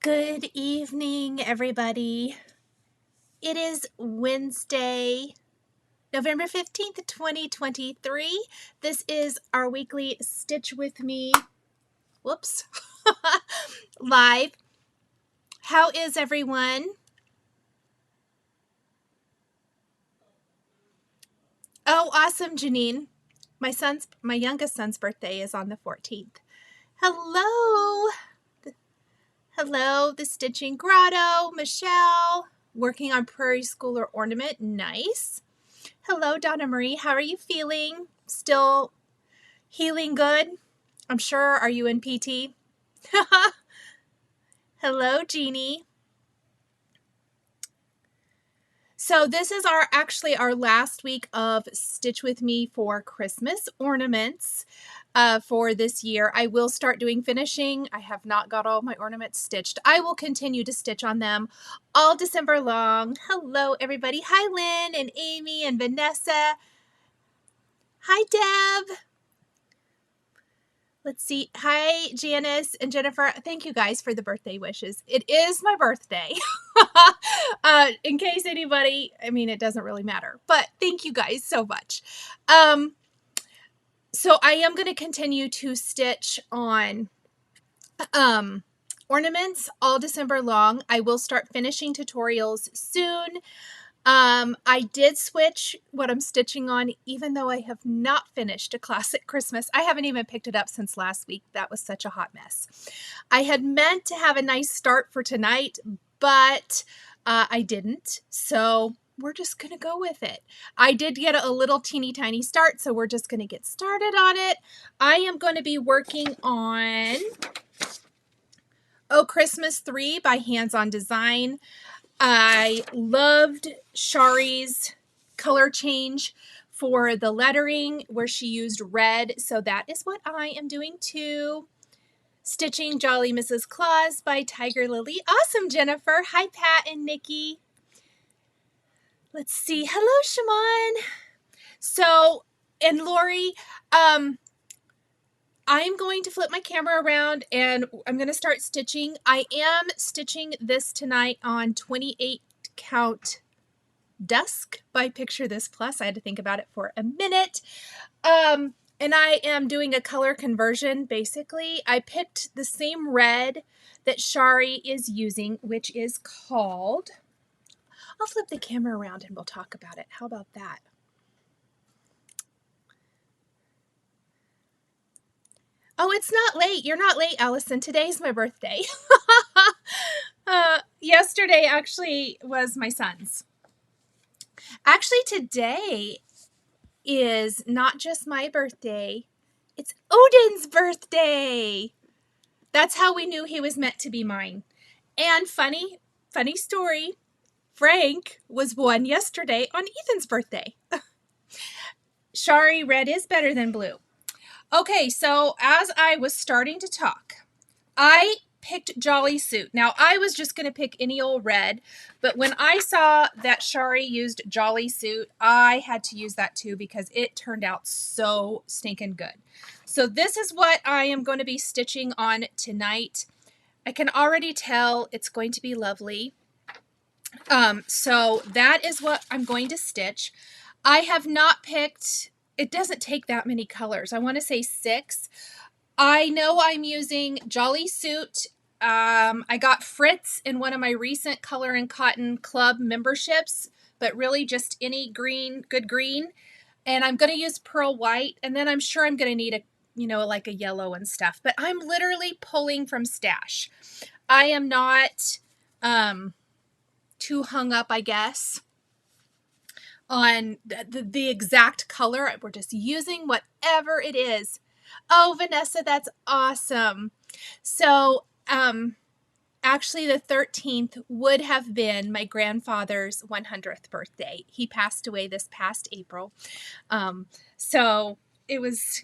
Good evening, everybody. It is Wednesday, November 15th, 2023. This is our weekly Stitch With Me, live. How is everyone? Oh, awesome, Janine. My youngest son's birthday is on the 14th. Hello. Hello, the Stitching Grotto, Michelle, working on Prairie Schooler Ornament. Nice. Hello, Donna Marie. How are you feeling? Still healing good? I'm sure. Are you in PT? Hello, Jeannie. So this is actually our last week of Stitch With Me for Christmas ornaments for this year. I will start doing finishing. I have not got all my ornaments stitched. I will continue to stitch on them all December long. Hello, everybody. Hi, Lynn and Amy and Vanessa. Hi, Deb. Let's see. Hi, Janice and Jennifer. Thank you guys for the birthday wishes. It is my birthday. In case anybody, it doesn't really matter, but thank you guys so much. So I am going to continue to stitch on ornaments all December long. I will start finishing tutorials soon. I did switch what I'm stitching on, even though I have not finished a classic Christmas. I haven't even picked it up since last week. That was such a hot mess. I had meant to have a nice start for tonight, but I didn't. So we're just going to go with it. I did get a little teeny tiny start, so we're just going to get started on it. I am going to be working on Oh Christmas 3 by Hands On Design. I loved Shari's color change for the lettering where she used red, so that is what I am doing too. Stitching Jolly Mrs. Claus by Tiger Lily. Awesome, Jennifer. Hi, Pat and Nikki. Let's see. Hello, Shaman. So, and Lori, I'm going to flip my camera around and I'm going to start stitching. I am stitching this tonight on 28 count Dusk by Picture This Plus. I had to think about it for a minute. And I am doing a color conversion. Basically, I picked the same red that Shari is using, which is called, I'll flip the camera around and we'll talk about it. How about that? Oh, it's not late. You're not late, Allison. Today's my birthday. Yesterday actually was my son's. Actually, today is not just my birthday. It's Odin's birthday. That's how we knew he was meant to be mine. And funny story, Frank was born yesterday on Ethan's birthday. Shari, red is better than blue. Okay, so as I was starting to talk, I picked Jolly Suit. Now, I was just going to pick any old red, but when I saw that Shari used Jolly Suit, I had to use that too because it turned out so stinking good. So this is what I am going to be stitching on tonight. I can already tell it's going to be lovely. So that is what I'm going to stitch. I have not picked... It doesn't take that many colors. I want to say 6. I know I'm using Jolly Suit. I got Fritz in one of my recent Color and Cotton Club memberships, but really just any green, good green. And I'm going to use Pearl White, and then I'm sure I'm going to need like a yellow and stuff. But I'm literally pulling from stash. I am not too hung up, I guess, on the exact color. We're just using whatever it is. Oh, Vanessa, that's awesome. So, actually the 13th would have been my grandfather's 100th birthday. He passed away this past April. So it was,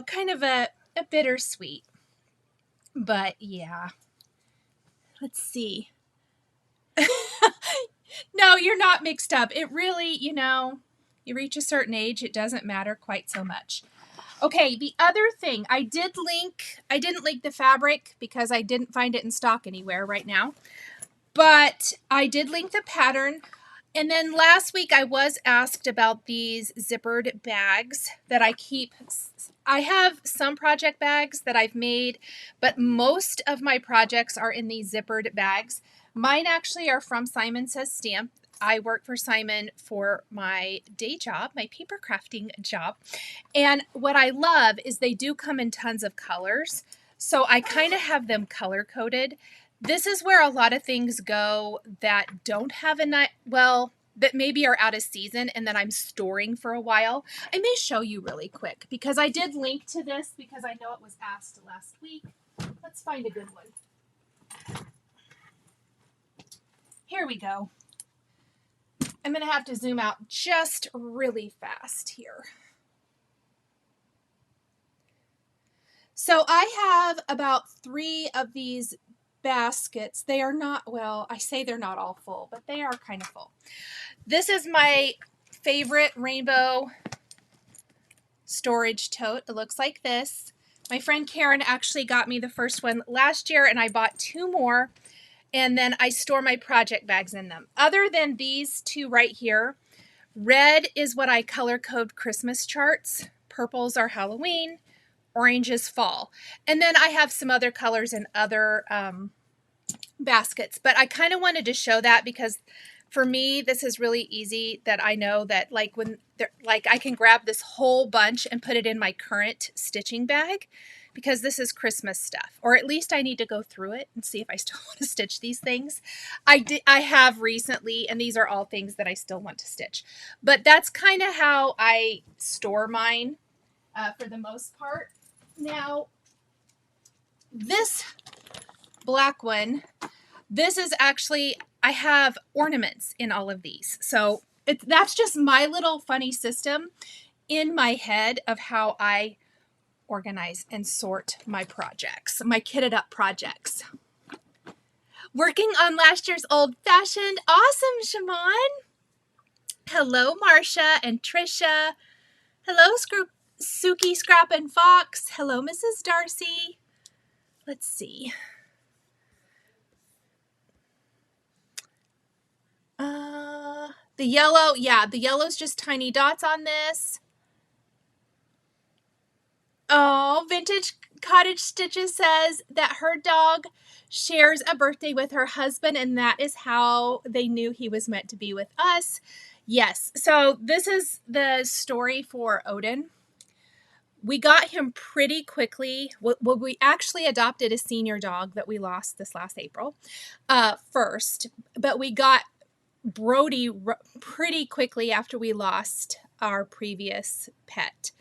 kind of a bittersweet, but yeah. Let's see. No, you're not mixed up. It really, you reach a certain age, it doesn't matter quite so much. Okay, the other thing, I didn't link the fabric because I didn't find it in stock anywhere right now, but I did link the pattern. And then last week I was asked about these zippered bags that I keep. I have some project bags that I've made, but most of my projects are in these zippered bags. Mine actually are from Simon Says Stamp. I work for Simon for my day job, my paper crafting job. And what I love is they do come in tons of colors. So I kind of have them color coded. This is where a lot of things go that don't have a night, well, that maybe are out of season and that I'm storing for a while. I may show you really quick because I did link to this because I know it was asked last week. Let's find a good one. Here we go. I'm going to have to zoom out just really fast here. So I have about 3 of these baskets. They are not, well, I say they're not all full, but they are kind of full. This is my favorite rainbow storage tote. It looks like this. My friend Karen actually got me the first one last year, and I bought 2 more, and then I store my project bags in them. Other than these 2 right here, red is what I color code Christmas charts. Purples are Halloween. Orange is fall. And then I have some other colors in other baskets, but I kind of wanted to show that because for me, this is really easy that I know that like when like I can grab this whole bunch and put it in my current stitching bag because this is Christmas stuff, or at least I need to go through it and see if I still want to stitch these things. I have recently, and these are all things that I still want to stitch, but that's kind of how I store mine for the most part. Now, this black one, this is actually, I have ornaments in all of these. So that's just my little funny system in my head of how I organize and sort my projects, my kitted up projects. Working on last year's old fashioned. Awesome, Shimon. Hello, Marcia and Trisha. Hello, Suki, Scrap, and Fox. Hello, Mrs. Darcy. Let's see. The yellow, yeah, the yellow's just tiny dots on this. Oh, Vintage Cottage Stitches says that her dog shares a birthday with her husband, and that is how they knew he was meant to be with us. Yes, so this is the story for Odin. We got him pretty quickly. Well, we actually adopted a senior dog that we lost this last April first, but we got Brody pretty quickly after we lost our previous pet.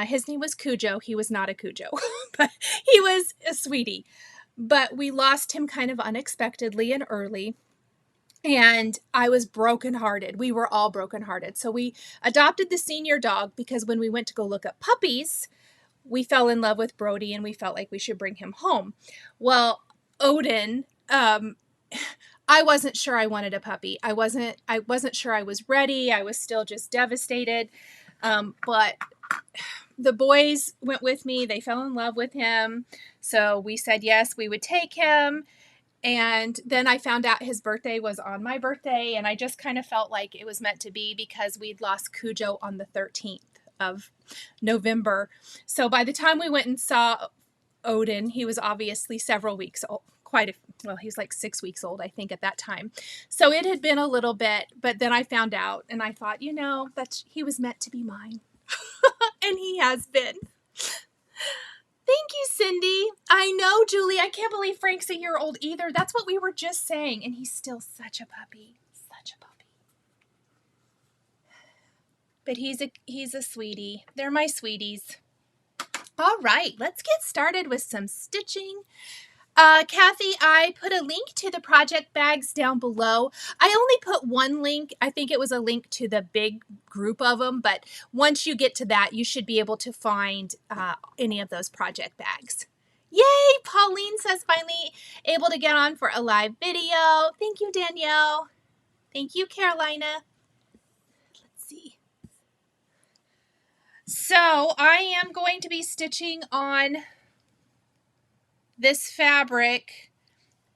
His name was Cujo. He was not a Cujo, but he was a sweetie. But we lost him kind of unexpectedly and early. And I was brokenhearted. We were all brokenhearted. So we adopted the senior dog because when we went to go look at puppies, we fell in love with Brody and we felt like we should bring him home. Well, Odin, I wasn't sure I wanted a puppy. I wasn't sure I was ready. I was still just devastated. But the boys went with me. They fell in love with him. So we said, yes, we would take him. And then I found out his birthday was on my birthday. And I just kind of felt like it was meant to be because we'd lost Cujo on the 13th of November. So by the time we went and saw Odin, he was obviously several weeks old. He was like 6 weeks old, I think, at that time. So it had been a little bit, but then I found out and I thought, that he was meant to be mine. And he has been. Thank you, Cindy. I know, Julie. I can't believe Frank's a year old either. That's what we were just saying. And he's still such a puppy. Such a puppy. But he's a sweetie. They're my sweeties. All right, let's get started with some stitching. Kathy, I put a link to the project bags down below. I only put one link. I think it was a link to the big group of them, but once you get to that, you should be able to find any of those project bags. Yay! Pauline says finally able to get on for a live video. Thank you, Danielle. Thank you, Carolina. Let's see. So I am going to be stitching on this fabric,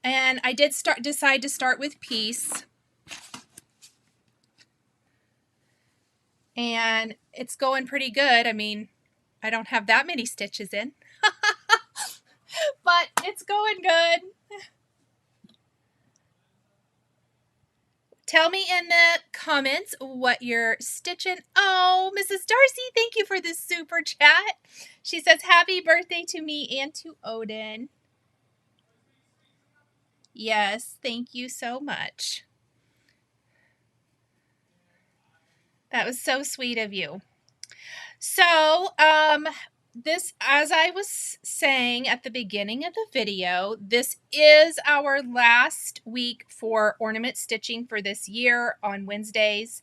and I did decide to start with piece, and it's going pretty good. I mean, I don't have that many stitches in, but it's going good. Tell me in the comments what you're stitching. Oh, Mrs. Darcy, thank you for this super chat. She says, happy birthday to me and to Odin. Yes, thank you so much. That was so sweet of you. So, this, as I was saying at the beginning of the video, this is our last week for ornament stitching for this year on Wednesdays,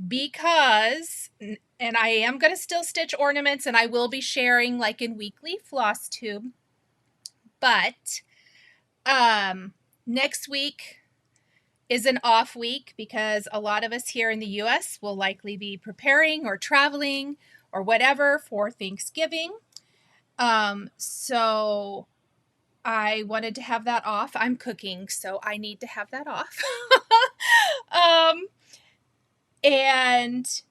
because, and I am going to still stitch ornaments, and I will be sharing like in weekly Flosstube, but next week is an off week because a lot of us here in the US will likely be preparing or traveling or whatever for Thanksgiving. So I wanted to have that off. I'm cooking, so I need to have that off. And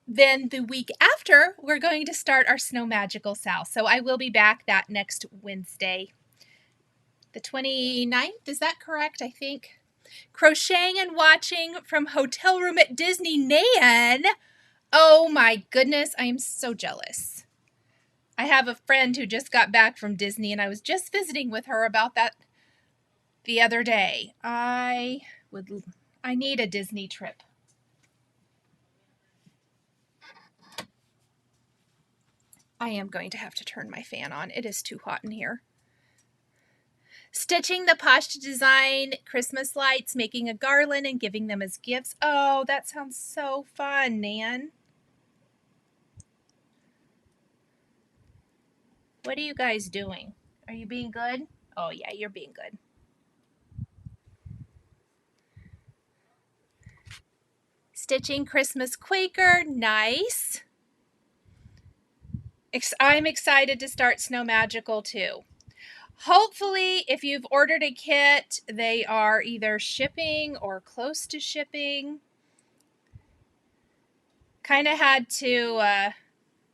then the week after, we're going to start our Snow Magical Sal. So I will be back that next Wednesday. The 29th, is that correct? I think. Crocheting and watching from hotel room at Disney, Nan. Oh my goodness, I am so jealous. I have a friend who just got back from Disney, and I was just visiting with her about that the other day. I need a Disney trip. I am going to have to turn my fan on. It is too hot in here. Stitching the Pashto design Christmas lights, making a garland and giving them as gifts. Oh, that sounds so fun, Nan. What are you guys doing? Are you being good? Oh yeah, you're being good. Stitching Christmas Quaker, nice. I'm excited to start Snow Magical too. Hopefully, if you've ordered a kit, they are either shipping or close to shipping. Kind of had to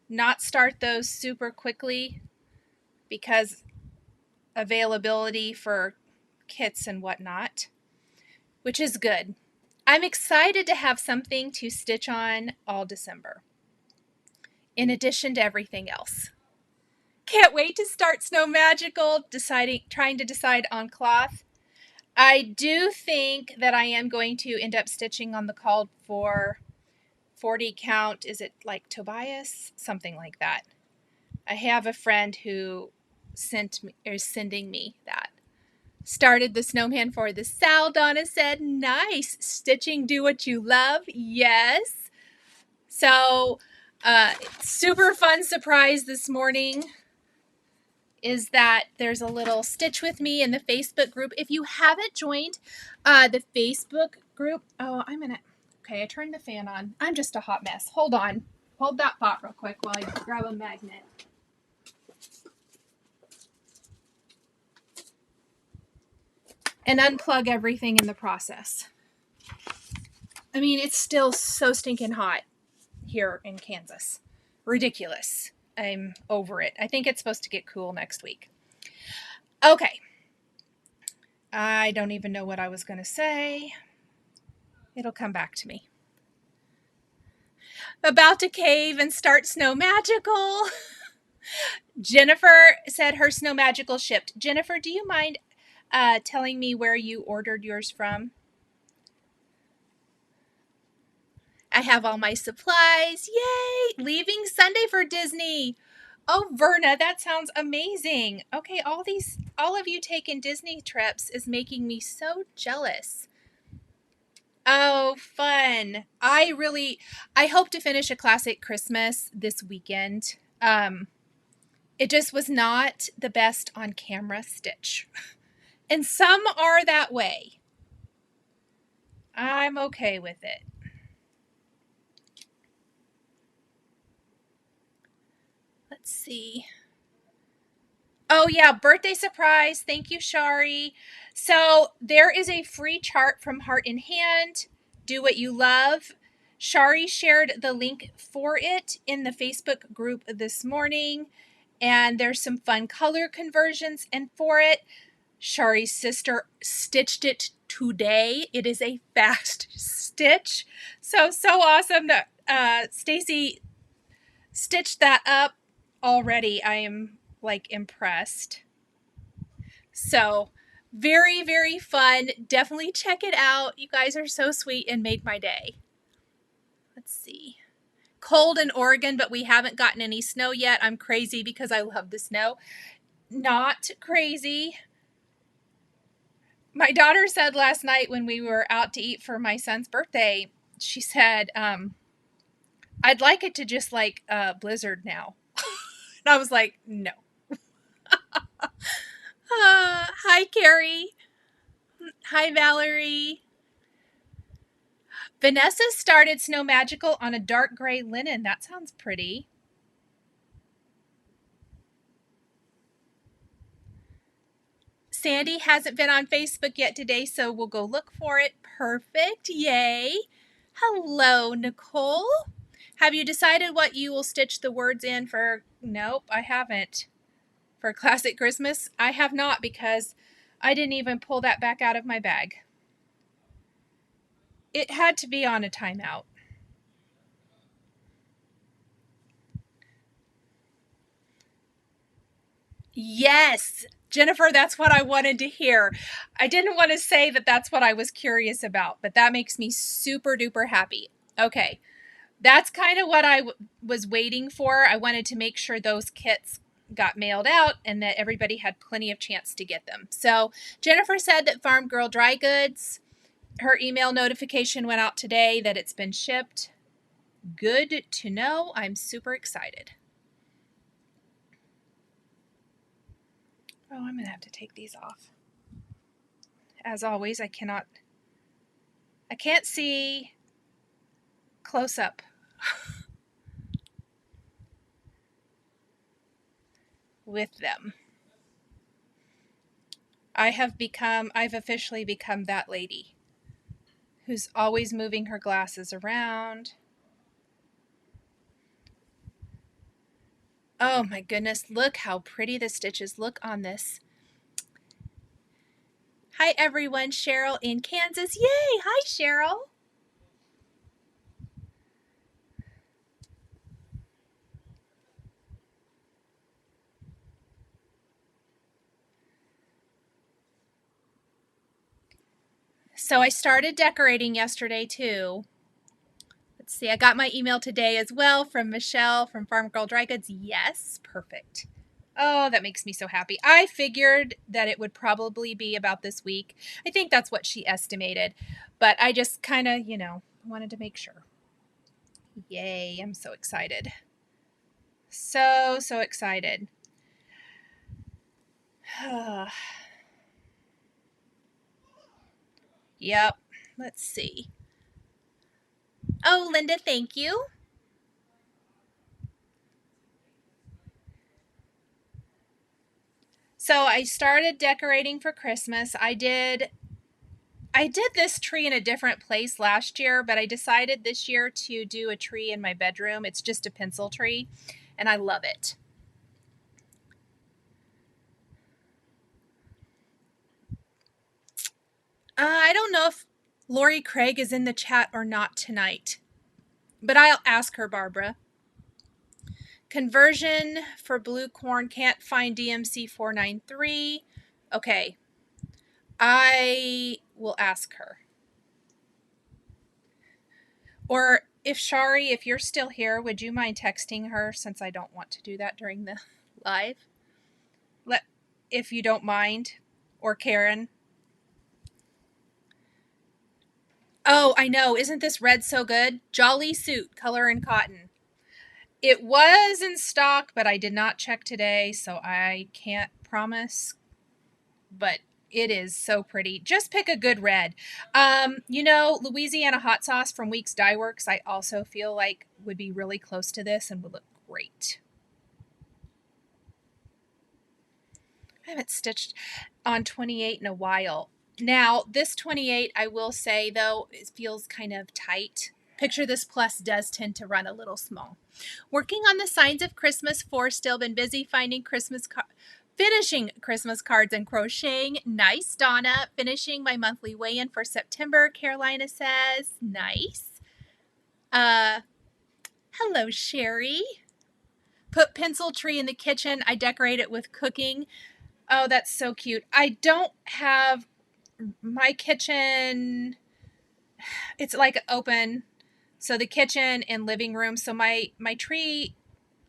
not start those super quickly because availability for kits and whatnot, which is good. I'm excited to have something to stitch on all December, in addition to everything else. Can't wait to start Snow Magical, trying to decide on cloth. I do think that I am going to end up stitching on the called for 40 count. Is it like Tobias? Something like that. I have a friend who is sending me that. Started the snowman for the Sal. Donna said, nice. Stitching, do what you love. Yes. So, super fun surprise this morning is that there's a little Stitch With Me in the Facebook group. If you haven't joined the Facebook group, okay, I turned the fan on. I'm just a hot mess. Hold on. Hold that thought real quick while I grab a magnet. And unplug everything in the process. I mean, it's still so stinking hot here in Kansas. Ridiculous. I'm over it. I think it's supposed to get cool next week. Okay. I don't even know what I was going to say. It'll come back to me. About to cave and start Snow Magical. Jennifer said her Snow Magical shipped. Jennifer, do you mind telling me where you ordered yours from? I have all my supplies. Yay! Leaving Sunday for Disney. Oh, Verna, that sounds amazing. Okay, all of you taking Disney trips is making me so jealous. Oh, fun. I hope to finish A Classic Christmas this weekend. It just was not the best on camera stitch. And some are that way. I'm okay with it. Let's see. Oh yeah, birthday surprise. Thank you, Shari. So there is a free chart from Heart in Hand. Do what you love. Shari shared the link for it in the Facebook group this morning, and there's some fun color conversions and for it. Shari's sister stitched it today. It is a fast stitch. So awesome that Stacy stitched that up already. I am like impressed. So very, very fun. Definitely check it out. You guys are so sweet and made my day. Let's see. Cold in Oregon, but we haven't gotten any snow yet. I'm crazy because I love the snow. Not crazy. My daughter said last night when we were out to eat for my son's birthday, she said, I'd like it to just like blizzard now. And I was like, no. Hi, Carrie. Hi, Valerie. Vanessa started Snow Magical on a dark gray linen. That sounds pretty. Sandy hasn't been on Facebook yet today, so we'll go look for it. Perfect. Yay. Hello, Nicole. Have you decided what you will stitch the words in for? Nope, I haven't. For Classic Christmas? I have not, because I didn't even pull that back out of my bag. It had to be on a timeout. Yes, Jennifer, that's what I wanted to hear. I didn't want to say that that's what I was curious about, but that makes me super duper happy. Okay, that's kind of what I was waiting for. I wanted to make sure those kits got mailed out and that everybody had plenty of chance to get them. So Jennifer said that Farm Girl Dry Goods, her email notification went out today that it's been shipped. Good to know. I'm super excited. Oh, I'm going to have to take these off. As always, I can't see close up. With them. I've officially become that lady who's always moving her glasses around. Oh my goodness, look how pretty the stitches look on this. Hi everyone, Cheryl in Kansas. Yay! Hi Cheryl. So I started decorating yesterday too. Let's see, I got my email today as well from Michelle from Farm Girl Dry Goods. Yes, perfect. Oh, that makes me so happy. I figured that it would probably be about this week. I think that's what she estimated, but I just kind of, wanted to make sure. Yay, I'm so excited. So excited. Yep, let's see. Oh, Linda, thank you. So I started decorating for Christmas. I did this tree in a different place last year, but I decided this year to do a tree in my bedroom. It's just a pencil tree, and I love it. I don't know if Lori Craig is in the chat or not tonight, but I'll ask her, Barbara. Conversion for blue corn, can't find DMC 493. Okay, I will ask her. Or if Shari, if you're still here, would you mind texting her, since I don't want to do that during the live? If you don't mind. Or Karen. Oh, I know. Isn't this red so good? Jolly Suit, color and cotton. It was in stock, but I did not check today, so I can't promise. But it is so pretty. Just pick a good red. Louisiana hot sauce from Weeks Dye Works, I also feel like would be really close to this and would look great. haven't stitched on 28 in a while. Now, this 28, I will say, though, it feels kind of tight. Picture This Plus does tend to run a little small. Working on the Signs of Christmas 4, still been busy finding finishing Christmas cards and crocheting. Nice, Donna. Finishing my monthly weigh-in for September, Carolina says. Nice. Hello, Sherry. Put pencil tree in the kitchen. I decorate it with cooking. Oh, that's so cute. I don't have my kitchen. It's like open. So the kitchen and living room. So my tree,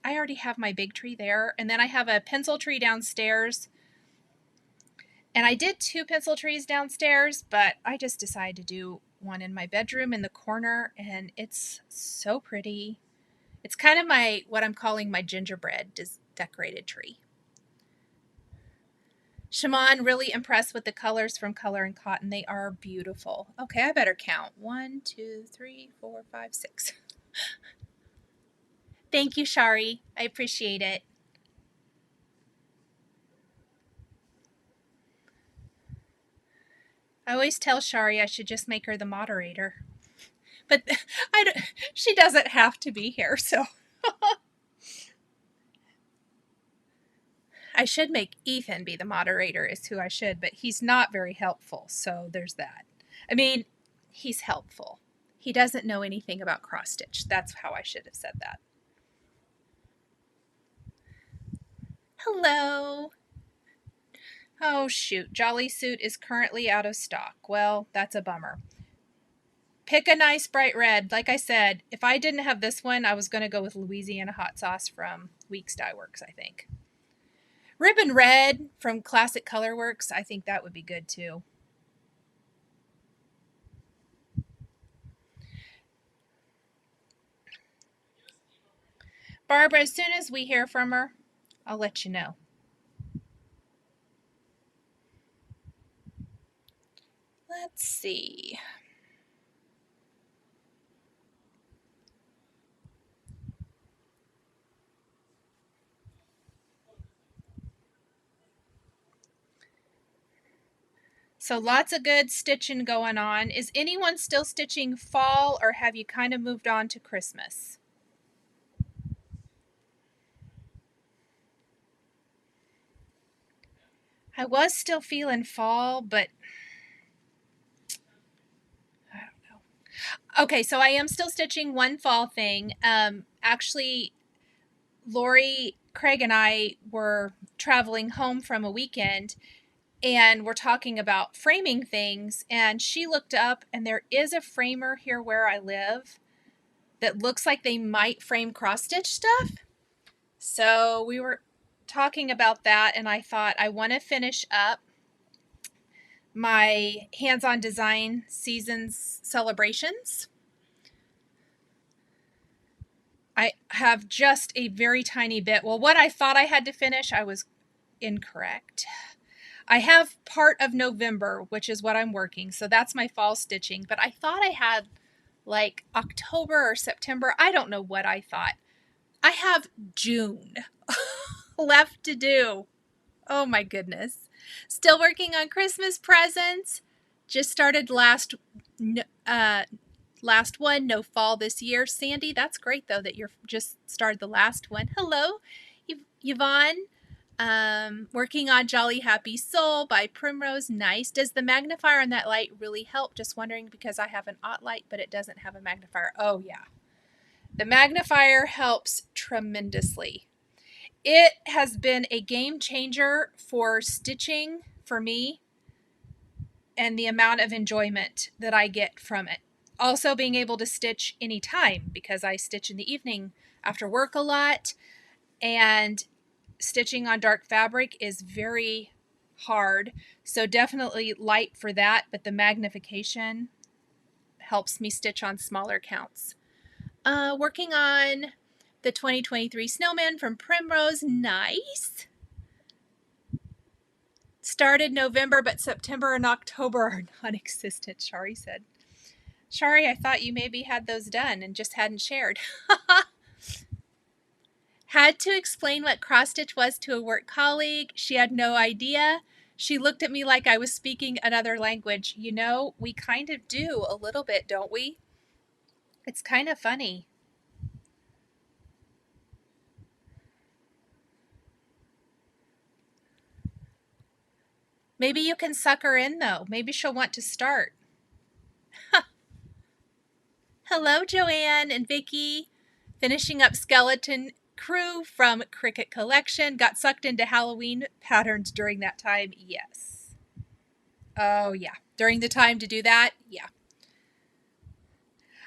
I already have my big tree there. And then I have a pencil tree downstairs. And I did 2 pencil trees downstairs, but I just decided to do one in my bedroom in the corner. And it's so pretty. It's kind of what I'm calling my gingerbread decorated tree. Shimon, really impressed with the colors from Color and Cotton. They are beautiful. Okay, I better count. 1, 2, 3, 4, 5, 6. Thank you, Shari. I appreciate it. I always tell Shari I should just make her the moderator. But she doesn't have to be here, so... I should make Ethan be the moderator is who I should, but he's not very helpful, so there's that. I mean, he's helpful. He doesn't know anything about cross stitch. That's how I should have said that. Hello. Oh, shoot. Jolly Suit is currently out of stock. Well, that's a bummer. Pick a nice bright red. Like I said, if I didn't have this one, I was going to go with Louisiana Hot Sauce from Weeks Dye Works, I think. Ribbon Red from Classic Color Works. I think that would be good too. Barbara, as soon as we hear from her, I'll let you know. Let's see. So lots of good stitching going on. Is anyone still stitching fall, or have you kind of moved on to Christmas? I was still feeling fall, but I don't know. Okay, so I am still stitching one fall thing. Actually, Lori, Craig, and I were traveling home from a weekend, and we're talking about framing things, and she looked up, and there is a framer here where I live that looks like they might frame cross-stitch stuff. So we were talking about that, and I thought I want to finish up my hands-on design seasons celebrations. I have just a very tiny bit. Well, what I thought I had to finish, I was incorrect. I have part of November, which is what I'm working. So that's my fall stitching. But I thought I had like October or September. I don't know what I thought. I have June left to do. Oh my goodness. Still working on Christmas presents. Just started last one, no fall this year. Sandy, that's great though that you're just started the last one. Hello, Yvonne. Working on Jolly Happy Soul by Primrose. Nice. Does the magnifier on that light really help? Just wondering because I have an OttLight, but it doesn't have a magnifier. Oh yeah. The magnifier helps tremendously. It has been a game changer for stitching for me and the amount of enjoyment that I get from it. Also being able to stitch anytime because I stitch in the evening after work a lot, and stitching on dark fabric is very hard. So definitely light for that, but the magnification helps me stitch on smaller counts. Working on the 2023 Snowman from Primrose. Nice. Started November, but September and October are non-existent, Shari said. Shari, I thought you maybe had those done and just hadn't shared. Had to explain what cross stitch was to a work colleague. She had no idea. She looked at me like I was speaking another language. You know, we kind of do a little bit, don't we? It's kind of funny. Maybe you can suck her in, though. Maybe she'll want to start. Hello, Joanne and Vicky. Finishing up Skeleton Crew from Cricut Collection. Got sucked into Halloween patterns during that time. Yes. Oh, yeah. During the time to do that? Yeah.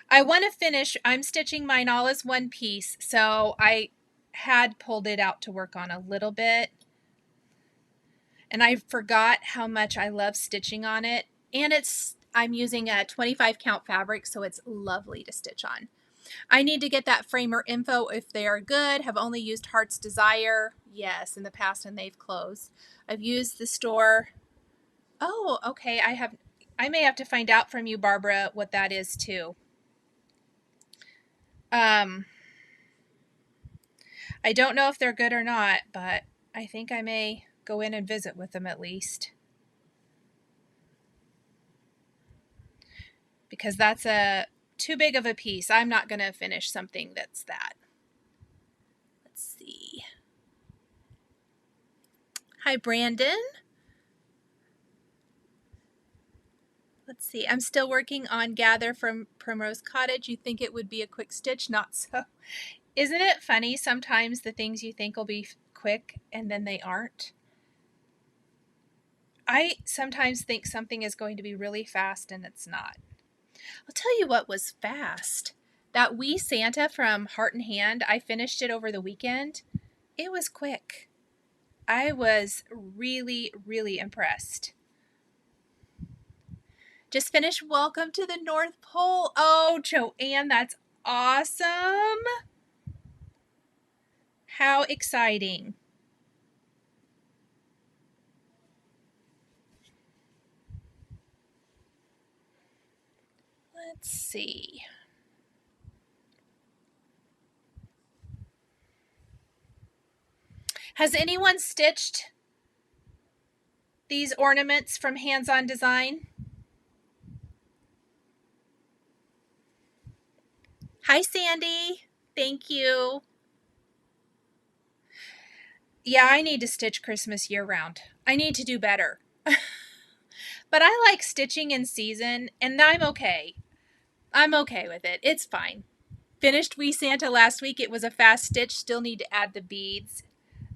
I want to finish. I'm stitching mine all as one piece, so I had pulled it out to work on a little bit. And I forgot how much I love stitching on it. And I'm using a 25 count fabric, so it's lovely to stitch on. I need to get that framer info if they are good. Have only used Heart's Desire. Yes, in the past, and they've closed. I've used the store. Oh, okay. I may have to find out from you, Barbara, what that is too. I don't know if they're good or not, but I think I may go in and visit with them at least. Because that's too big of a piece. I'm not going to finish something that's that. Let's see. Hi, Brandon. Let's see. I'm still working on Gather from Primrose Cottage. You think it would be a quick stitch? Not so. Isn't it funny sometimes the things you think will be quick and then they aren't? I sometimes think something is going to be really fast and it's not. I'll tell you what was fast. That wee Santa from Heart and Hand, I finished it over the weekend. It was quick. I was really, really impressed. Just finished Welcome to the North Pole. Oh, Joanne, that's awesome. How exciting. Let's see. Has anyone stitched these ornaments from Hands On Design? Hi, Sandy. Thank you. Yeah, I need to stitch Christmas year-round. I need to do better. But I like stitching in season, and I'm okay. I'm okay with it. It's fine. Finished Wee Santa last week. It was a fast stitch. Still need to add the beads.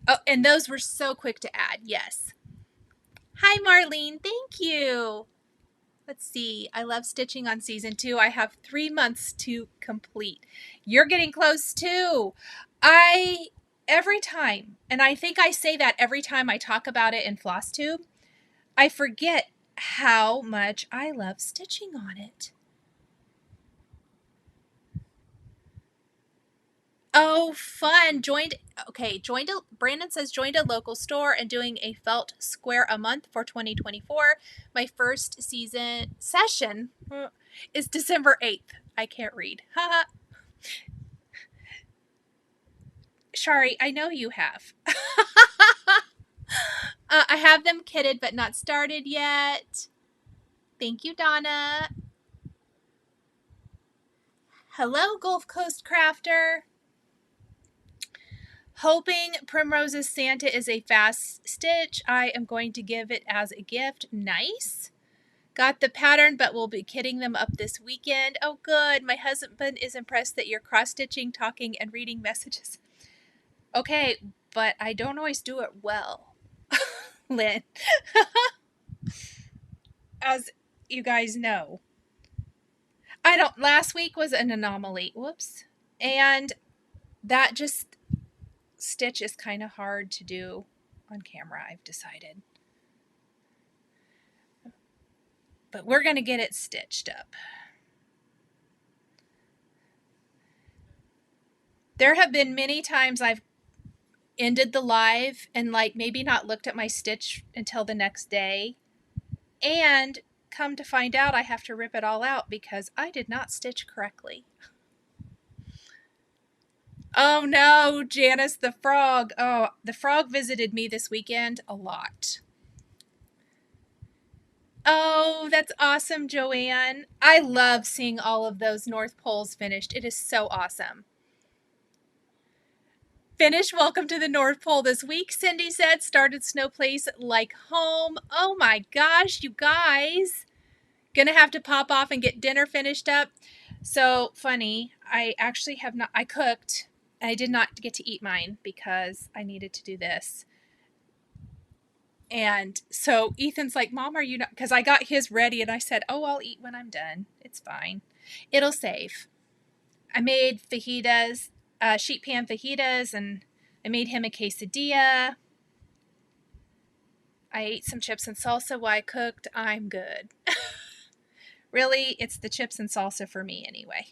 Oh, and those were so quick to add. Yes. Hi, Marlene. Thank you. Let's see. I love stitching on season 2. I have 3 months to complete. You're getting close too. Every time, and I think I say that every time I talk about it in Flosstube, I forget how much I love stitching on it. Oh, fun. Brandon says joined a local store and doing a felt square a month for 2024. My first session is December 8th. I can't read. Haha. Shari, I know you have. I have them kitted but not started yet. Thank you, Donna. Hello, Gulf Coast Crafter. Hoping Primrose's Santa is a fast stitch. I am going to give it as a gift. Nice. Got the pattern, but we'll be kitting them up this weekend. Oh, good. My husband is impressed that you're cross-stitching, talking, and reading messages. Okay, but I don't always do it well, Lynn. As you guys know. Last week was an anomaly. Whoops. And that stitch is kind of hard to do on camera, I've decided. But we're going to get it stitched up. There have been many times I've ended the live and maybe not looked at my stitch until the next day. And come to find out I have to rip it all out because I did not stitch correctly. Oh no, Janice the frog. Oh, the frog visited me this weekend a lot. Oh, that's awesome, Joanne. I love seeing all of those North Poles finished. It is so awesome. Finished Welcome to the North Pole this week, Cindy said. Started Snow Place like home. Oh my gosh, you guys. Gonna have to pop off and get dinner finished up. So funny, I actually have not, I cooked. I did not get to eat mine because I needed to do this. And so Ethan's like, Mom, are you not? Because I got his ready and I said, oh, I'll eat when I'm done. It's fine. It'll save. I made fajitas, sheet pan fajitas, and I made him a quesadilla. I ate some chips and salsa while I cooked. I'm good. Really, it's the chips and salsa for me anyway.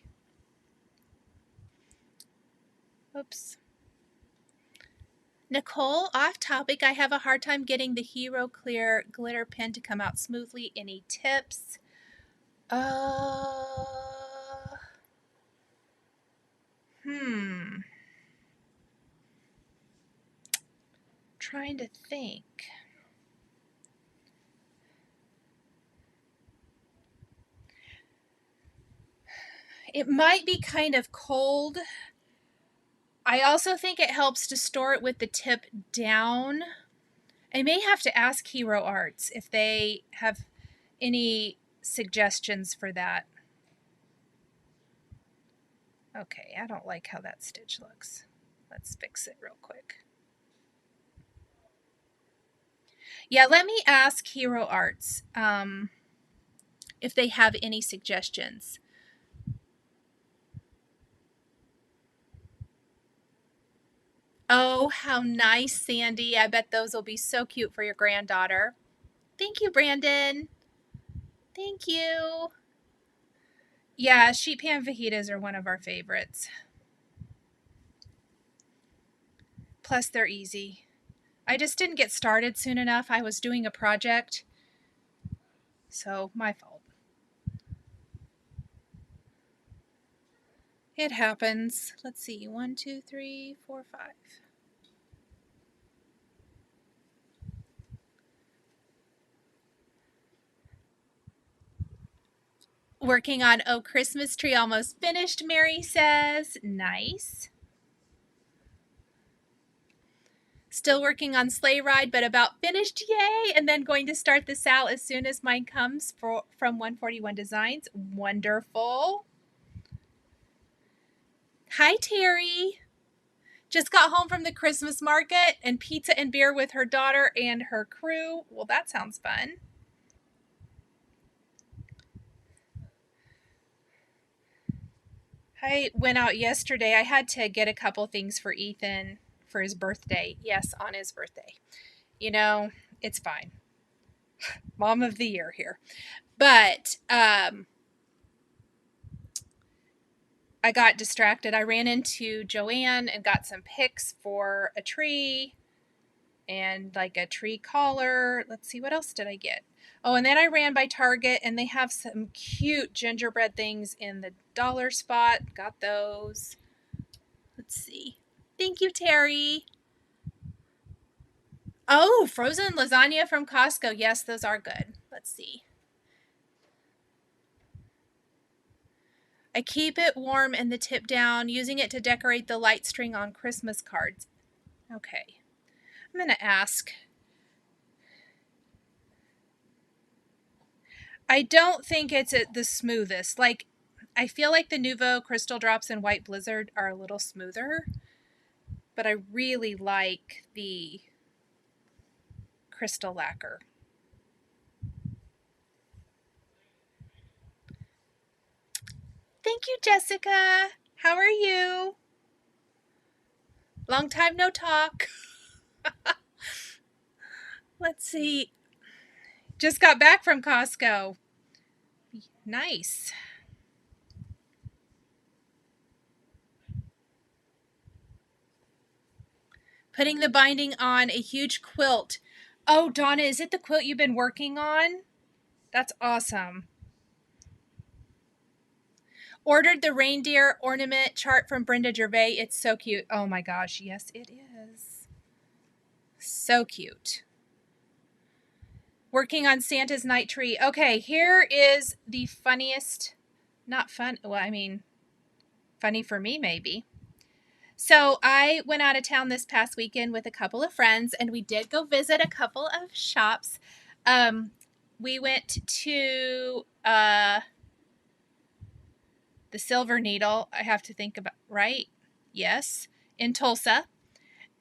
Oops. Nicole, off topic, I have a hard time getting the Hero Clear glitter pen to come out smoothly. Any tips? Trying to think. It might be kind of cold. I also think it helps to store it with the tip down. I may have to ask Hero Arts if they have any suggestions for that. Okay, I don't like how that stitch looks. Let's fix it real quick. Yeah, let me ask Hero Arts if they have any suggestions. Oh, how nice, Sandy. I bet those will be so cute for your granddaughter. Thank you, Brandon. Thank you. Yeah, sheet pan fajitas are one of our favorites. Plus, they're easy. I just didn't get started soon enough. I was doing a project. So, my fault. It happens. Let's see. 1, 2, 3, 4, 5. Working on Oh Christmas Tree almost finished, Mary says. Nice. Still working on Sleigh Ride, but about finished. Yay! And then going to start the Sal as soon as mine comes from 141 Designs. Wonderful. Hi, Terry. Just got home from the Christmas market and pizza and beer with her daughter and her crew. Well, that sounds fun. I went out yesterday. I had to get a couple things for Ethan for his birthday. Yes, on his birthday. You know, it's fine. Mom of the year here. But I got distracted. I ran into Joanne and got some picks for a tree and like a tree collar. Let's see, what else did I get? Oh, and then I ran by Target and they have some cute gingerbread things in the dollar spot. Got those. Let's see. Thank you, Terry. Oh, frozen lasagna from Costco. Yes, those are good. Let's see. I keep it warm and the tip down, using it to decorate the light string on Christmas cards. Okay. I'm going to ask. I don't think it's the smoothest. Like, I feel like the Nuvo Crystal Drops and White Blizzard are a little smoother, but I really like the Crystal Lacquer. Thank you, Jessica. How are you? Long time no talk. Let's see. Just got back from Costco. Nice. Putting the binding on a huge quilt. Oh, Donna, is it the quilt you've been working on? That's awesome. Ordered the reindeer ornament chart from Brenda Gervais. It's so cute. Oh my gosh. Yes, it is. So cute. Working on Santa's night tree. Okay, here is the funniest, not fun, well, I mean, funny for me maybe. So I went out of town this past weekend with a couple of friends, and we did go visit a couple of shops. We went to the Silver Needle, I have to think about, right? Yes, in Tulsa.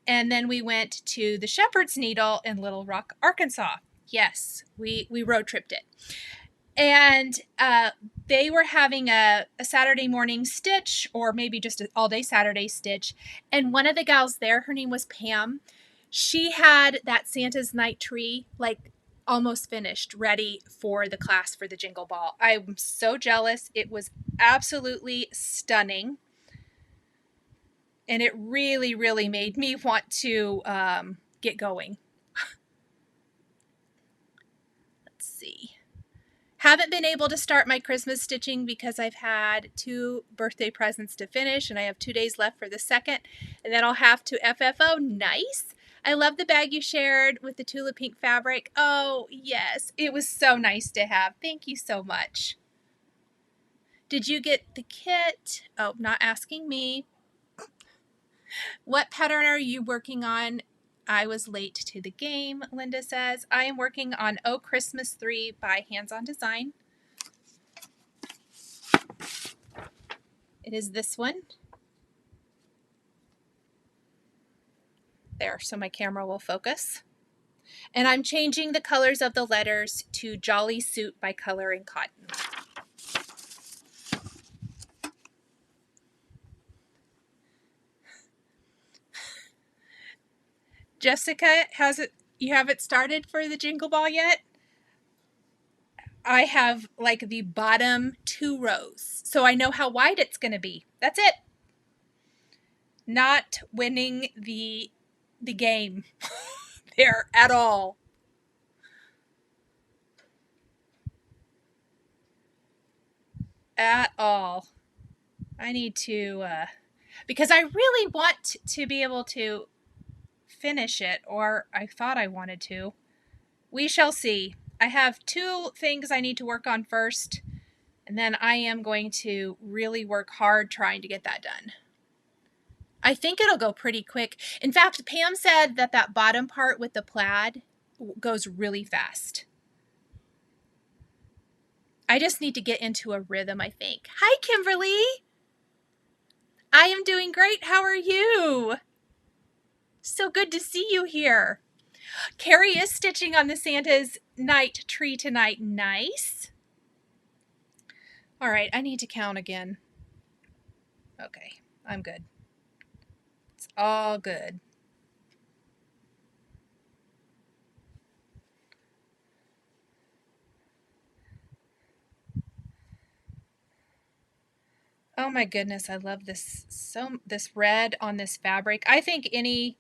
And then we went to the Shepherd's Needle in Little Rock, Arkansas. Yes, we road tripped it. And they were having a Saturday morning stitch, or maybe just an all-day Saturday stitch. And one of the gals there, her name was Pam, she had that Santa's night tree like almost finished, ready for the class for the Jingle Ball. I'm so jealous. It was absolutely stunning. And it really, really made me want to get going. Let's see. Haven't been able to start my Christmas stitching because I've had 2 birthday presents to finish, and I have 2 days left for the second, and then I'll have to FFO. Nice. I love the bag you shared with the tulip pink fabric. Oh, yes. It was so nice to have. Thank you so much. Did you get the kit? Oh, not asking me. What pattern are you working on? I was late to the game, Linda says. I am working on Oh Christmas 3 by Hands On Design. It is this one. There, so my camera will focus. And I'm changing the colors of the letters to Jolly Suit by Color and Cotton. Jessica, you haven't started for the Jingle Ball yet? I have like the bottom 2 rows, so I know how wide it's going to be. That's it. Not winning the game there at all. At all. I need to, because I really want to be able to finish it, or I thought I wanted to. We shall see. I have 2 things I need to work on first, and then I am going to really work hard trying to get that done. I think it'll go pretty quick. In fact, Pam said that that bottom part with the plaid goes really fast. I just need to get into a rhythm, I think. Hi, Kimberly. I am doing great. How are you? So good to see you here. Carrie is stitching on the Santa's night tree tonight. Nice. All right, I need to count again. Okay, I'm good. It's all good. Oh my goodness, I love this this red on this fabric. I think any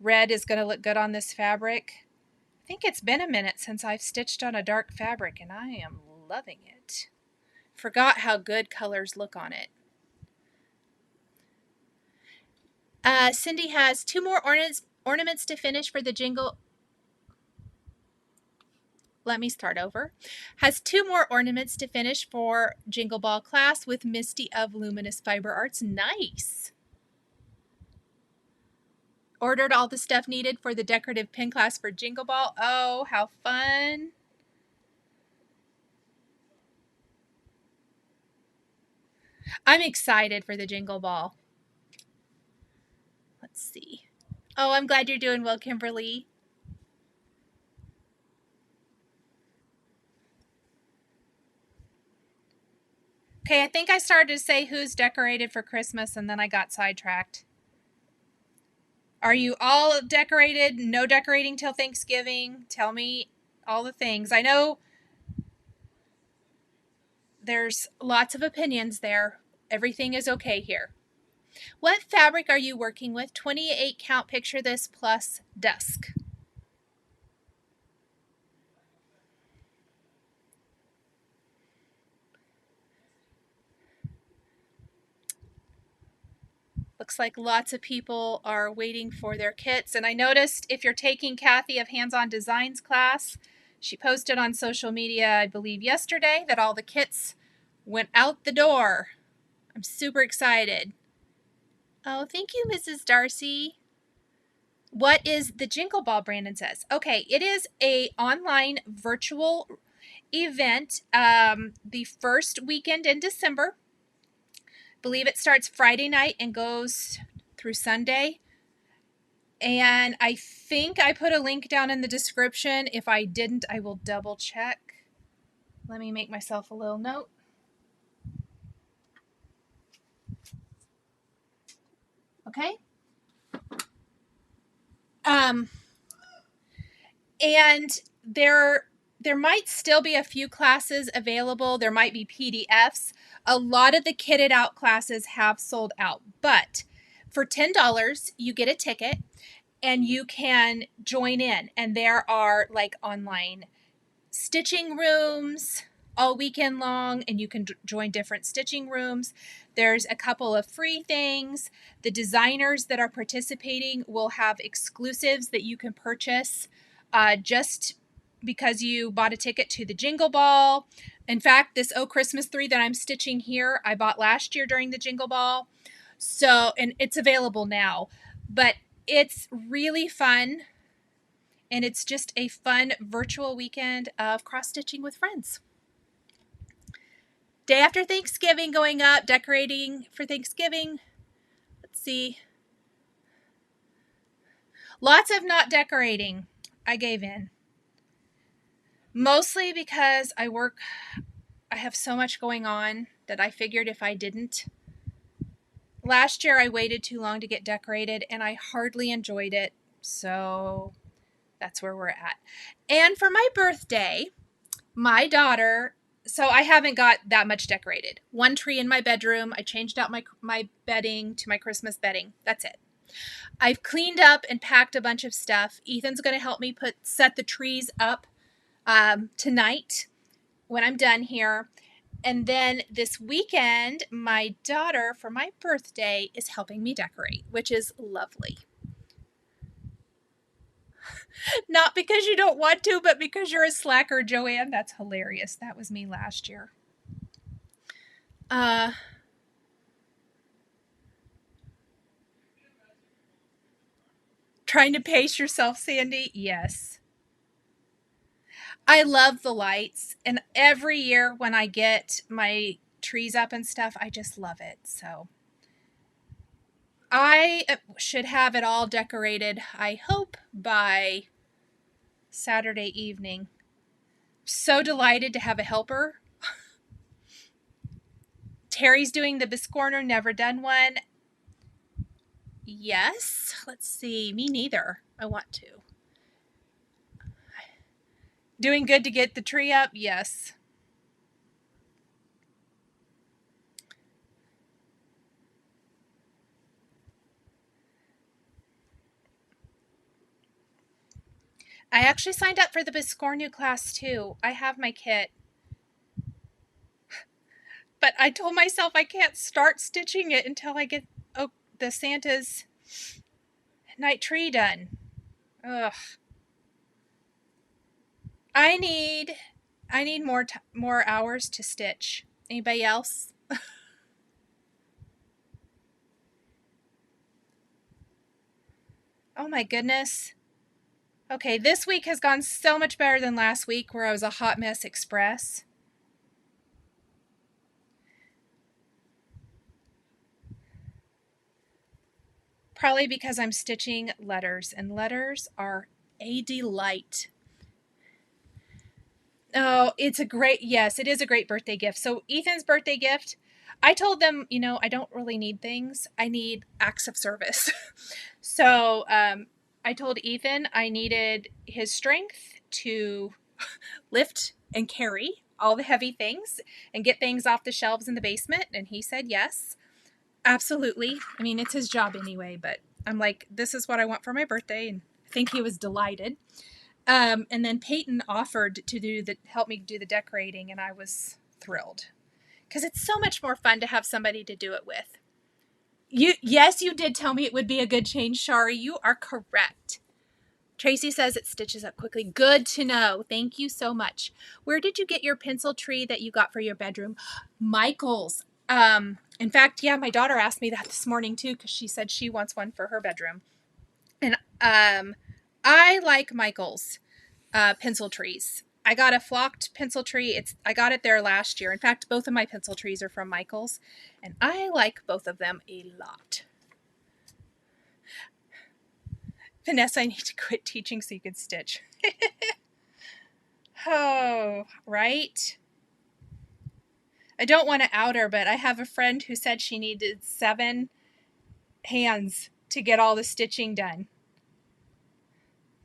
red is going to look good on this fabric. I think it's been a minute since I've stitched on a dark fabric, and I am loving it. Forgot how good colors look on it. Cindy has 2 more ornaments to finish for the Jingle. Let me start over. Has 2 more ornaments to finish for Jingle Ball class with Misty of Luminous Fiber Arts. Nice. Ordered all the stuff needed for the decorative pin class for Jingle Ball. Oh, how fun. I'm excited for the Jingle Ball. Let's see. Oh, I'm glad you're doing well, Kimberly. Okay, I think I started to say who's decorated for Christmas, and then I got sidetracked. Are you all decorated? No decorating till Thanksgiving? Tell me all the things. I know there's lots of opinions there. Everything is okay here. What fabric are you working with? 28 count, picture this, plus dusk. looks like lots of people are waiting for their kits. And I noticed if you're taking Kathy of Hands-On Designs class, she posted on social media, I believe yesterday, that all the kits went out the door. I'm super excited. Oh, thank you, Mrs. Darcy. What is the Jingle Ball, Brandon says? Okay, it is a online virtual event the first weekend in December. I believe it starts Friday night and goes through Sunday. And I think I put a link down in the description. If I didn't, I will double check. Let me make myself a little note. Okay. And there might still be a few classes available. There might be PDFs. A lot of the kitted out classes have sold out, but for $10, you get a ticket and you can join in. And there are like online stitching rooms all weekend long, and you can join different stitching rooms. There's a couple of free things. The designers that are participating will have exclusives that you can purchase just because you bought a ticket to the Jingle Ball. In fact, this Oh Christmas 3 that I'm stitching here, I bought last year during the Jingle Ball. So, and it's available now, but it's really fun. And it's just a fun virtual weekend of cross-stitching with friends. Day after Thanksgiving going up, decorating for Thanksgiving. Let's see. Lots of not decorating. I gave in. Mostly because I have so much going on that I figured if I didn't. Last year I waited too long to get decorated and I hardly enjoyed it. So that's where we're at. And for my birthday, my daughter, so I haven't got that much decorated. One tree in my bedroom. I changed out my bedding to my Christmas bedding. That's it. I've cleaned up and packed a bunch of stuff. Ethan's going to help me set the trees up tonight when I'm done here. And then this weekend, my daughter, for my birthday, is helping me decorate, which is lovely. Not because you don't want to, but because you're a slacker, Joanne. That's hilarious. That was me last year. Trying to pace yourself, Sandy? Yes. I love the lights. And every year when I get my trees up and stuff, I just love it. So I should have it all decorated, I hope, by Saturday evening. So delighted to have a helper. Terry's doing the biscorner, never done one. Yes. Let's see. Me neither. I want to. Doing good to get the tree up? Yes. I actually signed up for the Biscornu class too. I have my kit. But I told myself I can't start stitching it until I get the Santa's night tree done. Ugh. I need more hours to stitch. Anybody else? Oh my goodness. Okay, this week has gone so much better than last week where I was a hot mess express. Probably because I'm stitching letters, and letters are a delight. Oh, it is a great birthday gift. So Ethan's birthday gift, I told them, I don't really need things. I need acts of service. So I told Ethan I needed his strength to lift and carry all the heavy things and get things off the shelves in the basement. And he said yes, absolutely. I mean, it's his job anyway, but I'm like, this is what I want for my birthday. And I think he was delighted. And then Peyton offered to help me do the decorating, and I was thrilled because it's so much more fun to have somebody to do it with. Yes, you did tell me it would be a good change, Shari. You are correct. Tracy says it stitches up quickly. Good to know. Thank you so much. Where did you get your pencil tree that you got for your bedroom? Michael's. In fact, yeah, my daughter asked me that this morning too, because she said she wants one for her bedroom. And I like Michael's pencil trees. I got a flocked pencil tree. I got it there last year. In fact, both of my pencil trees are from Michael's, and I like both of them a lot. Vanessa, I need to quit teaching so you can stitch. Oh, right? I don't want to out her, but I have a friend who said she needed 7 hands to get all the stitching done.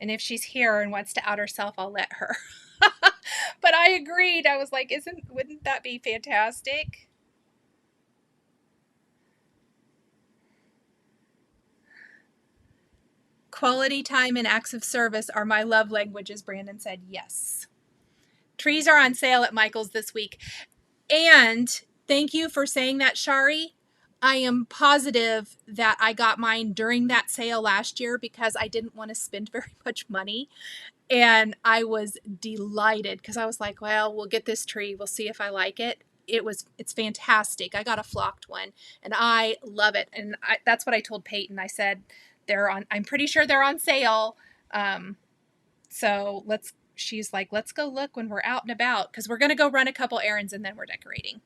And if she's here and wants to out herself, I'll let her. But I agreed. I was like, wouldn't that be fantastic? Quality time and acts of service are my love languages, Brandon said. Yes. Trees are on sale at Michael's this week. And thank you for saying that, Shari. I am positive that I got mine during that sale last year because I didn't want to spend very much money. And I was delighted because I was like, well, we'll get this tree. We'll see if I like it. It's fantastic. I got a flocked one and I love it. And that's what I told Peyton. I said, I'm pretty sure they're on sale. So she's like, let's go look when we're out and about because we're going to go run a couple errands and then we're decorating.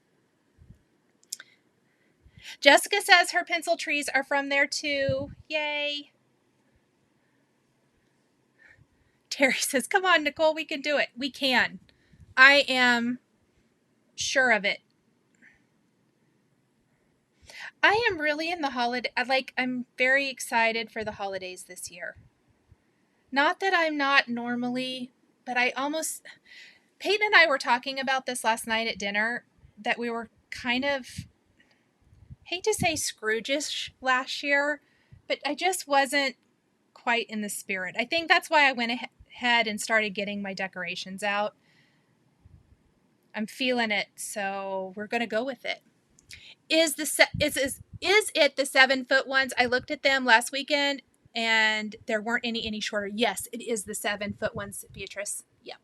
Jessica says her pencil trees are from there too. Yay. Terry says, come on, Nicole, we can do it. We can. I am sure of it. I am really in the holiday. I'm very excited for the holidays this year. Not that I'm not normally, but Peyton and I were talking about this last night at dinner, that we were kind of, hate to say Scrooge-ish last year, but I just wasn't quite in the spirit. I think that's why I went ahead and started getting my decorations out. I'm feeling it, so we're going to go with it. Is it the 7-foot ones? I looked at them last weekend and there weren't any shorter. Yes, it is the 7-foot ones, Beatrice. Yep.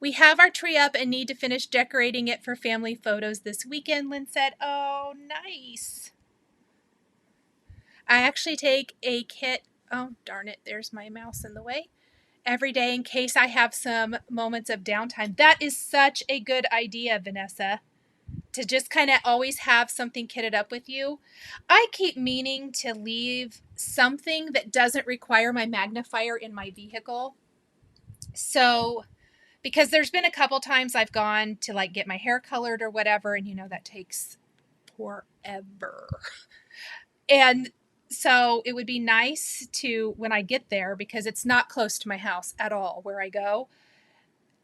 We have our tree up and need to finish decorating it for family photos this weekend, Lynn said. Oh, nice. I actually take a kit. Oh, darn it. There's my mouse in the way. Every day in case I have some moments of downtime. That is such a good idea, Vanessa, to just kind of always have something kitted up with you. I keep meaning to leave something that doesn't require my magnifier in my vehicle. So, because there's been a couple times I've gone to get my hair colored or whatever, and that takes forever. And so it would be nice to, when I get there, because it's not close to my house at all where I go,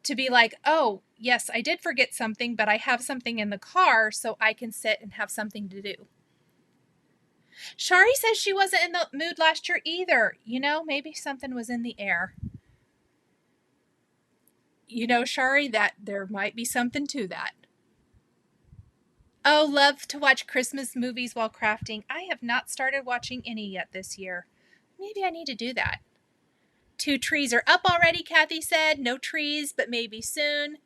to be like, oh, yes, I did forget something, but I have something in the car so I can sit and have something to do. Shari says she wasn't in the mood last year either. Maybe something was in the air. Shari, that there might be something to that. Oh, love to watch Christmas movies while crafting. I have not started watching any yet this year. Maybe I need to do that. 2 trees are up already, Kathy said. No trees, but maybe soon.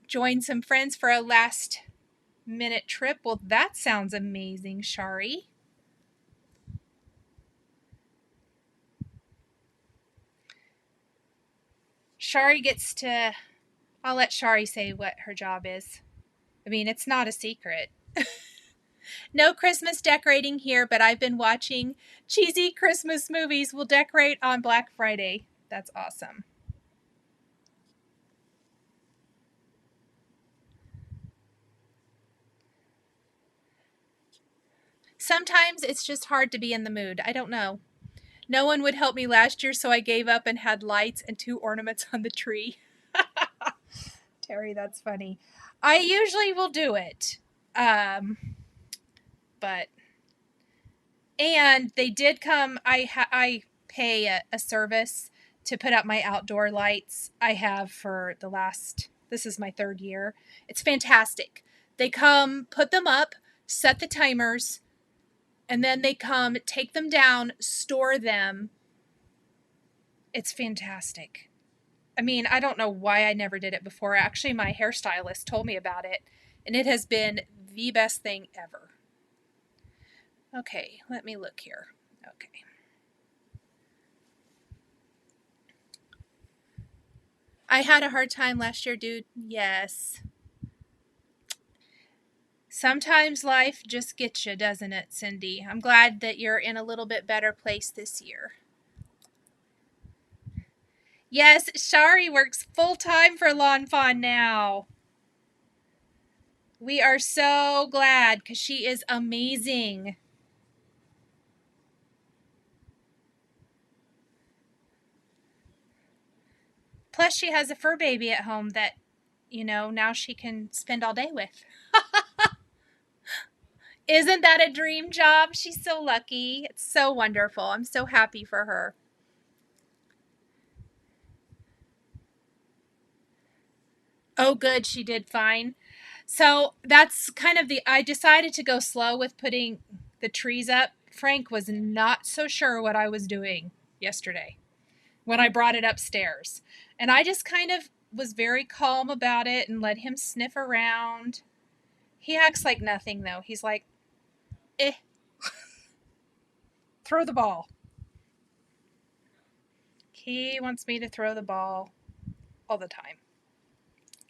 Join some friends for a last-minute trip. Well, that sounds amazing, Shari. Shari gets to... I'll let Shari say what her job is. I mean, it's not a secret. No Christmas decorating here, but I've been watching cheesy Christmas movies. We'll decorate on Black Friday. That's awesome. Sometimes it's just hard to be in the mood. I don't know. No one would help me last year, so I gave up and had lights and 2 ornaments on the tree. Terry, that's funny. I usually will do it. But, and they did come, I pay a service to put up my outdoor lights. I have for this is my 3rd year. It's fantastic. They come, put them up, set the timers, and then they come, take them down, store them. It's fantastic. I mean, I don't know why I never did it before. Actually, my hairstylist told me about it, and it has been the best thing ever. Okay, let me look here. Okay. I had a hard time last year, dude. Yes. Sometimes life just gets you, doesn't it, Cindy? I'm glad that you're in a little bit better place this year. Yes, Shari works full-time for Lawn Fawn now. We are so glad because she is amazing. Plus, she has a fur baby at home that, you know, now she can spend all day with. Isn't that a dream job? She's so lucky. It's so wonderful. I'm so happy for her. Oh, good. She did fine. So that's kind of I decided to go slow with putting the trees up. Frank was not so sure what I was doing yesterday when I brought it upstairs. And I just kind of was very calm about it and let him sniff around. He acts like nothing, though. He's like, throw the ball. He wants me to throw the ball all the time.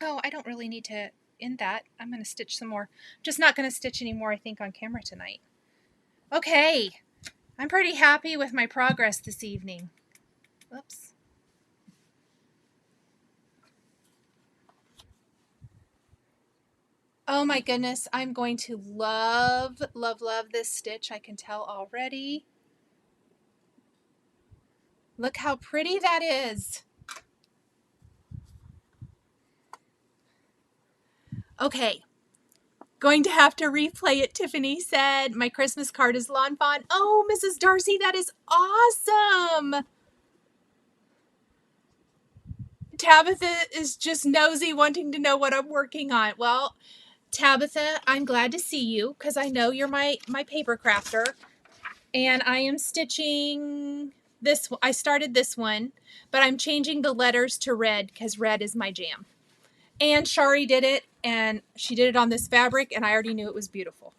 Oh, I don't really need to end that. I'm going to stitch some more. Just not going to stitch anymore, I think, on camera tonight. Okay. I'm pretty happy with my progress this evening. Whoops. Oh my goodness, I'm going to love, love, love this stitch. I can tell already. Look how pretty that is. Okay. Going to have to replay it, Tiffany said. My Christmas card is Lawn Fawn. Oh, Mrs. Darcy, that is awesome. Tabitha is just nosy, wanting to know what I'm working on. Well, Tabitha, I'm glad to see you because I know you're my paper crafter. And I am stitching this. I started this one, but I'm changing the letters to red because red is my jam. And Shari did it, and she did it on this fabric, and I already knew it was beautiful.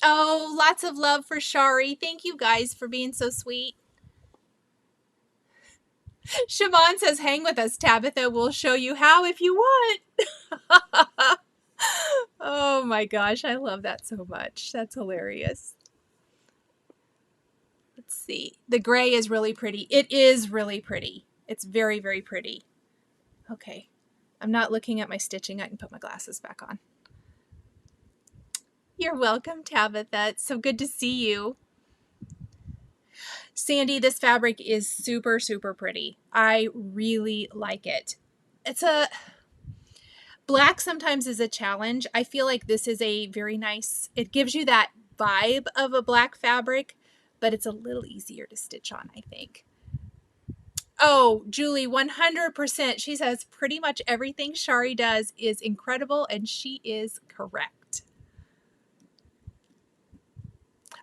Oh, lots of love for Shari. Thank you guys for being so sweet. Siobhan says, hang with us, Tabitha. We'll show you how if you want. Oh my gosh, I love that so much. That's hilarious. Let's see. The gray is really pretty. It is really pretty. It's very, very pretty. Okay. I'm not looking at my stitching. I can put my glasses back on. You're welcome, Tabitha. It's so good to see you. Sandy, this fabric is super, super pretty. I really like it. It's a... Black sometimes is a challenge. I feel like this is a very nice... It gives you that vibe of a black fabric, but it's a little easier to stitch on, I think. Oh, Julie, 100%. She says pretty much everything Shari does is incredible, and she is correct.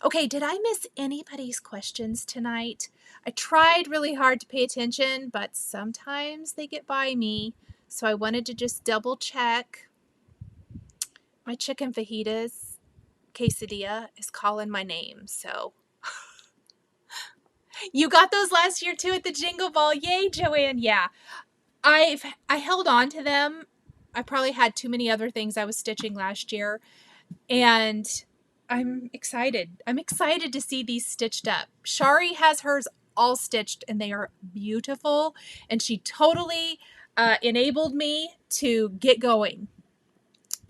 Okay, did I miss anybody's questions tonight? I tried really hard to pay attention, but sometimes they get by me, so I wanted to just double check. My chicken fajitas quesadilla is calling my name, so... You got those last year too at the Jingle Ball. Yay, Joanne. Yeah. I held on to them. I probably had too many other things I was stitching last year. And I'm excited. I'm excited to see these stitched up. Shari has hers all stitched and they are beautiful. And she totally enabled me to get going.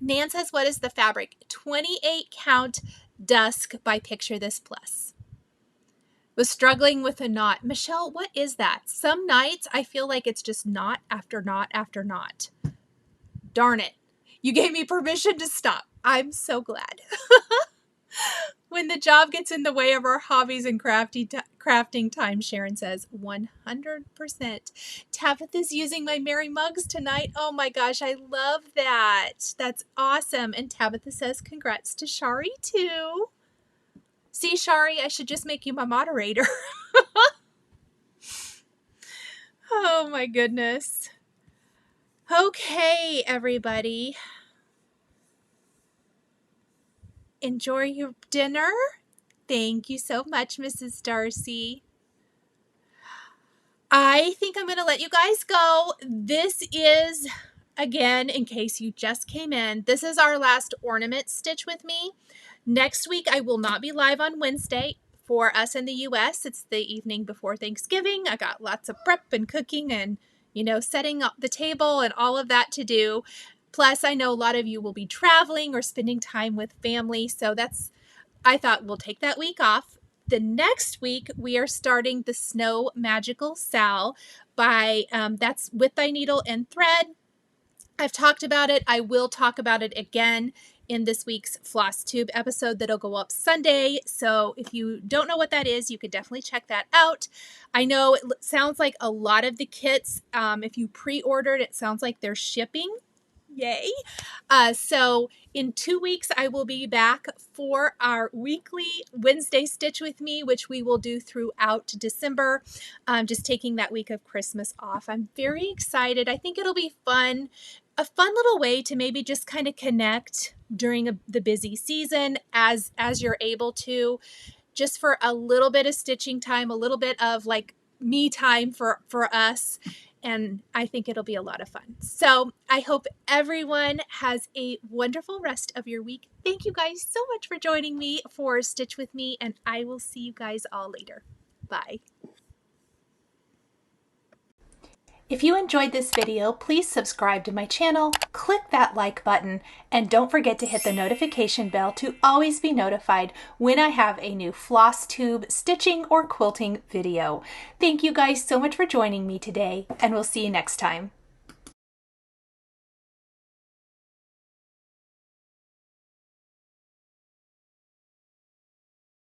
Nan says, what is the fabric? 28 count Dusk by Picture This Plus. Was struggling with a knot. Michelle, what is that? Some nights I feel like it's just knot after knot after knot. Darn it. You gave me permission to stop. I'm so glad. When the job gets in the way of our hobbies and crafting time, Sharon says, 100%. Tabitha's using my Merry Mugs tonight. Oh my gosh, I love that. That's awesome. And Tabitha says, congrats to Shari too. See, Shari, I should just make you my moderator. Oh my goodness. Okay, everybody. Enjoy your dinner. Thank you so much, Mrs. Darcy. I think I'm going to let you guys go. This is, again, in case you just came in, this is our last ornament stitch with me. Next week, I will not be live on Wednesday. For us in the U.S., it's the evening before Thanksgiving. I got lots of prep and cooking and, you know, setting up the table and all of that to do. Plus, I know a lot of you will be traveling or spending time with family. So I thought we'll take that week off. The next week, we are starting the Snow Magical Sal by, that's With Thy Needle and Thread. I've talked about it. I will talk about it again in this week's Flosstube episode that'll go up Sunday. So if you don't know what that is, you could definitely check that out. I know it sounds like a lot of the kits, if you pre-ordered, it sounds like they're shipping. Yay. So in 2 weeks, I will be back for our weekly Wednesday Stitch with Me, which we will do throughout December. Just taking that week of Christmas off. I'm very excited. I think it'll be fun. A fun little way to maybe just kind of connect during the busy season as you're able to, just for a little bit of stitching time, a little bit of like me time for us. And I think it'll be a lot of fun. So I hope everyone has a wonderful rest of your week. Thank you guys so much for joining me for Stitch with Me, and I will see you guys all later. Bye. If you enjoyed this video, please subscribe to my channel, click that like button, and don't forget to hit the notification bell to always be notified when I have a new Flosstube stitching or quilting video. Thank you guys so much for joining me today, and we'll see you next time.